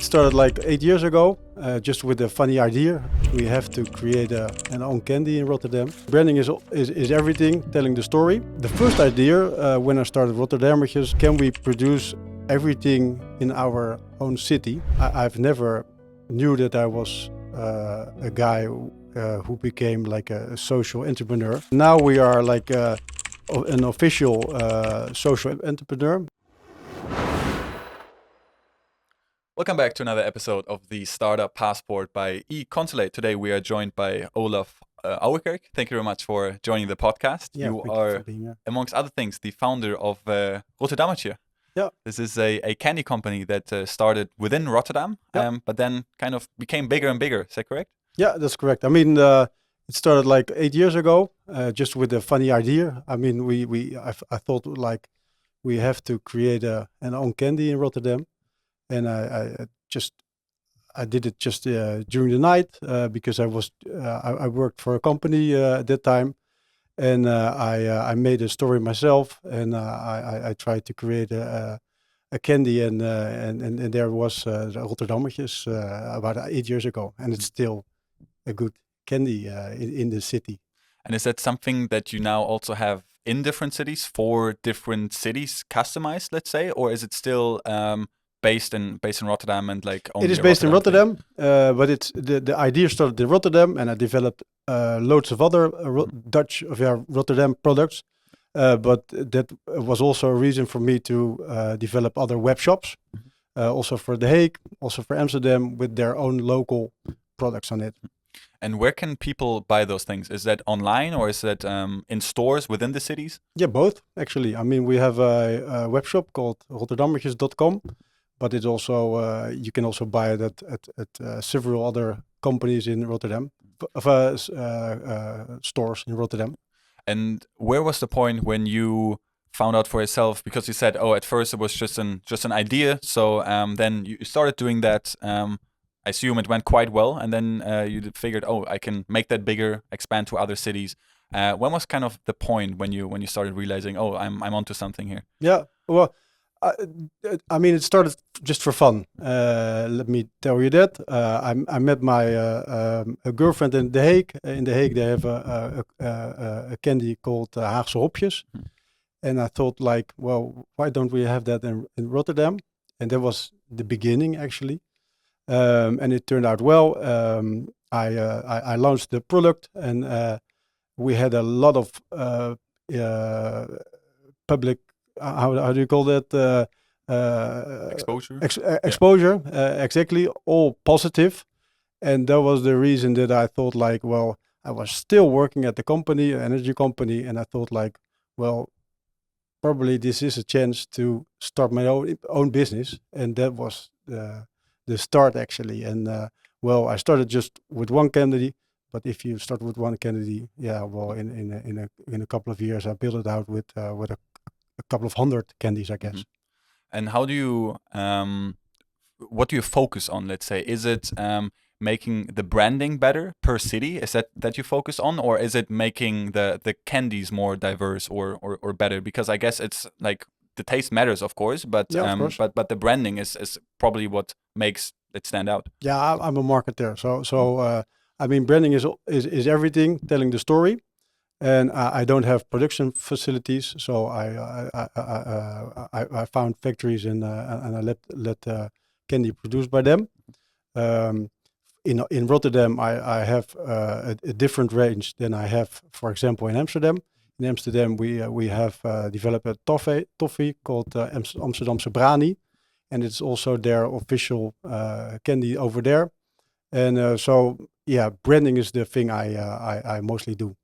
started like 8 years ago, just with a funny idea. We have to create an own candy in Rotterdam. Branding is everything, telling the story. The first idea when I started Rotterdammertjes, can we produce everything in our own city? I've never knew that I was a guy who became like a social entrepreneur. Now we are like an official social entrepreneur. Welcome back to another episode of the Startup Passport by Econsulate. Today we are joined by Olaf Ouwerkerk. Thank you very much for joining the podcast. Yeah, you are, amongst other things, the founder of Rotterdammertjes. Yeah. This is a candy company that started within Rotterdam, but then kind of became bigger and bigger. Is that correct? Yeah, that's correct. I mean, it started like 8 years ago, just with a funny idea. I mean, I thought like we have to create an own candy in Rotterdam. And I did it just during the night because I worked for a company at that time, and I made a story myself, and I tried to create a candy, and there was the Rotterdammertjes about 8 years ago, and it's still a good candy in the city. And is that something that you now also have in different cities for different cities, customized, let's say, or is it still based in Rotterdam and like only it is based in Rotterdam, but it's the idea started in Rotterdam, and I developed loads of other Dutch Rotterdam products. But that was also a reason for me to develop other web shops, also for The Hague, also for Amsterdam, with their own local products on it. And where can people buy those things? Is that online or is that in stores within the cities? Yeah, both actually. I mean, we have a web shop called Rotterdammertjes.com. But it's also you can also buy it at several other companies in Rotterdam, stores in Rotterdam. And where was the point when you found out for yourself? Because you said, oh, at first it was just an idea. So then you started doing that. I assume it went quite well, and then you figured, oh, I can make that bigger, expand to other cities. When was kind of the point when you started realizing, oh, I'm onto something here? Yeah, well. I mean, it started just for fun. Let me tell you that. I met my a girlfriend in The Hague. In The Hague, they have a candy called Haagse hopjes. And I thought, like, well, why don't we have that in Rotterdam? And that was the beginning, actually. And it turned out well. I launched the product, and we had a lot of public. How do you call that? Exposure. Exposure, exactly. All positive, and that was the reason that I thought, like, well, I was still working at the company, energy company, and I thought, like, well, probably this is a chance to start my own business, and that was the start actually. And well, I started just with one candy. But if you start with one candy, yeah, well, in a couple of years, I built it out with a couple of hundred candies, I guess. Mm-hmm. And how do you, what do you focus on, let's say? Is it making the branding better per city? Is that you focus on? Or is it making the candies more diverse or better? Because I guess it's like the taste matters, of course, but yeah, of course. but the branding is probably what makes it stand out. Yeah, I'm a marketer. So I mean, branding is everything, telling the story. And I don't have production facilities, so I found factories and I let candy produced by them. In Rotterdam, I have a different range than I have, for example, in Amsterdam. In Amsterdam, we have developed a toffee called Amsterdamse Brani, and it's also their official candy over there. And so, yeah, branding is the thing I mostly do.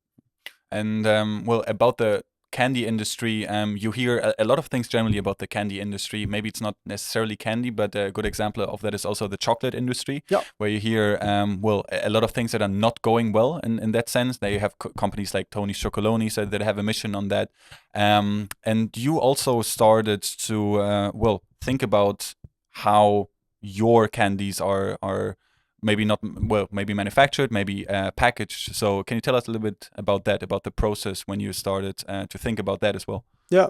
And well, about the candy industry, you hear a lot of things generally about the candy industry. Maybe it's not necessarily candy, but a good example of that is also the chocolate industry, where you hear, well, a lot of things that are not going well in that sense. They have companies like Tony's Chocolonely that have a mission on that. And you also started to, well, think about how your candies are maybe not, well, maybe manufactured, maybe packaged. So can you tell us a little bit about that, about the process when you started to think about that as well? Yeah,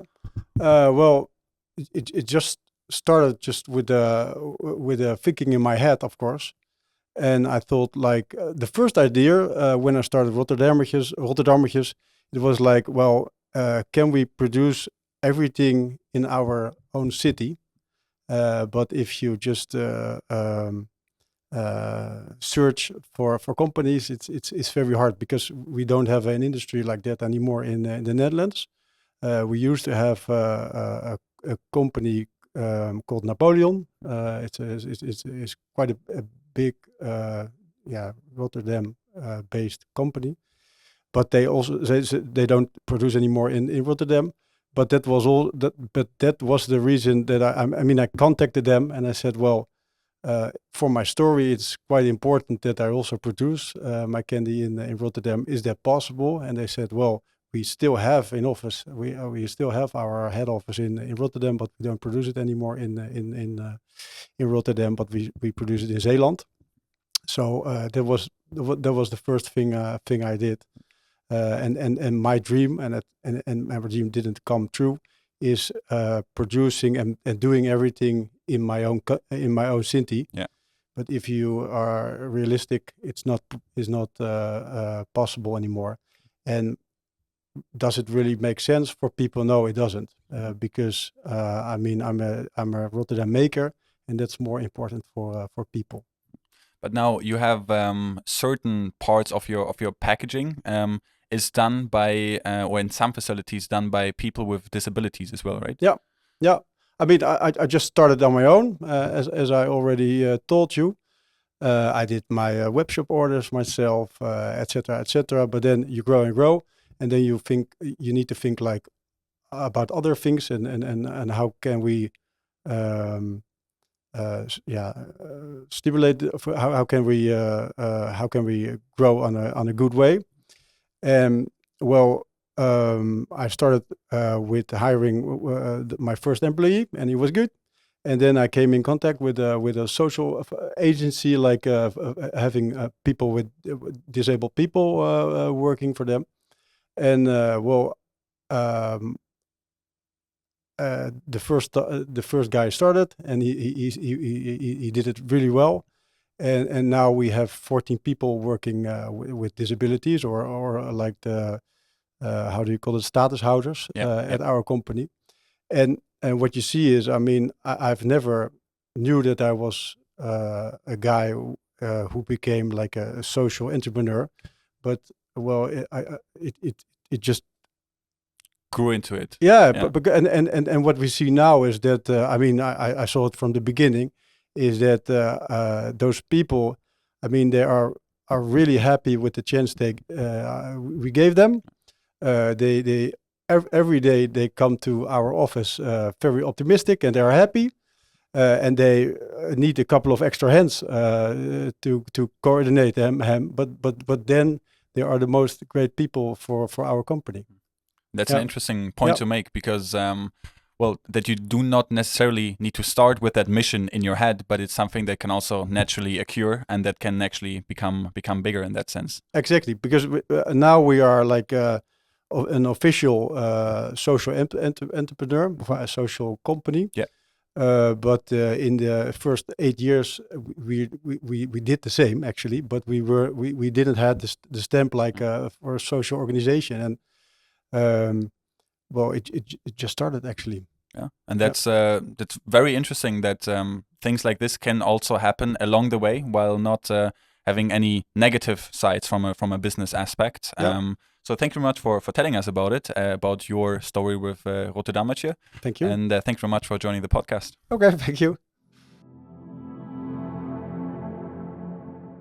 well, it just started just with a thinking in my head, of course. And I thought, like, the first idea when I started Rotterdammertjes, it was like, well, can we produce everything in our own city? But if you just search for companies, it's very hard, because we don't have an industry like that anymore in the Netherlands. We used to have a company called Napoleon. It's quite a big Rotterdam based company, but they don't produce anymore in Rotterdam. But that was all. But that was the reason that I contacted them and I said, well, for my story, it's quite important that I also produce my candy in Rotterdam. Is that possible? And they said, well, we still have an office. We still have our head office in Rotterdam, but we don't produce it anymore in Rotterdam. But we produce it in Zeeland. So that was the first thing I did. And my dream and my dream didn't come true, is producing and doing everything in my own city. Yeah. But if you are realistic, it's not possible anymore. And does it really make sense for people? No, it doesn't, because I'm a Rotterdam maker, and that's more important for people. But now you have certain parts of your packaging is done by, or in some facilities done by people with disabilities as well, right? Yeah. I mean, I just started on my own, as I already told you. I did my web shop orders myself, etc., etc. But then you grow and grow, and then you need to think like about other things, and how can we stimulate? How can we grow on a good way? And well, I started with hiring my first employee, and he was good. And then I came in contact with a social agency, like having people with disabled people working for them. And the first guy started, and he did it really well. And now we have 14 people working with disabilities, or like the how do you call it, statushouders at our company. And what you see is, I mean, I've never knew that I was a guy who became like a social entrepreneur, but well, it just grew into it. Yeah. But and what we see now is that I mean, I saw it from the beginning, is that those people, I mean, they are really happy with the chance we gave them. They every day they come to our office very optimistic, and they are happy, and they need a couple of extra hands to coordinate them. But then they are the most great people for our company. That's an interesting point to make, because well, that you do not necessarily need to start with that mission in your head, but it's something that can also naturally occur, and that can actually become bigger in that sense. Exactly, because now we are like an official social entrepreneur, a social company. Yeah. But in the first 8 years, we did the same actually, but we didn't have the stamp like for a social organization, and well, it just started actually. Yeah, and that's very interesting that things like this can also happen along the way, while not having any negative sides from a business aspect. Yeah. So thank you very much for telling us about it, about your story with Rotterdammertje. Thank you. And thanks very much for joining the podcast. Okay, thank you.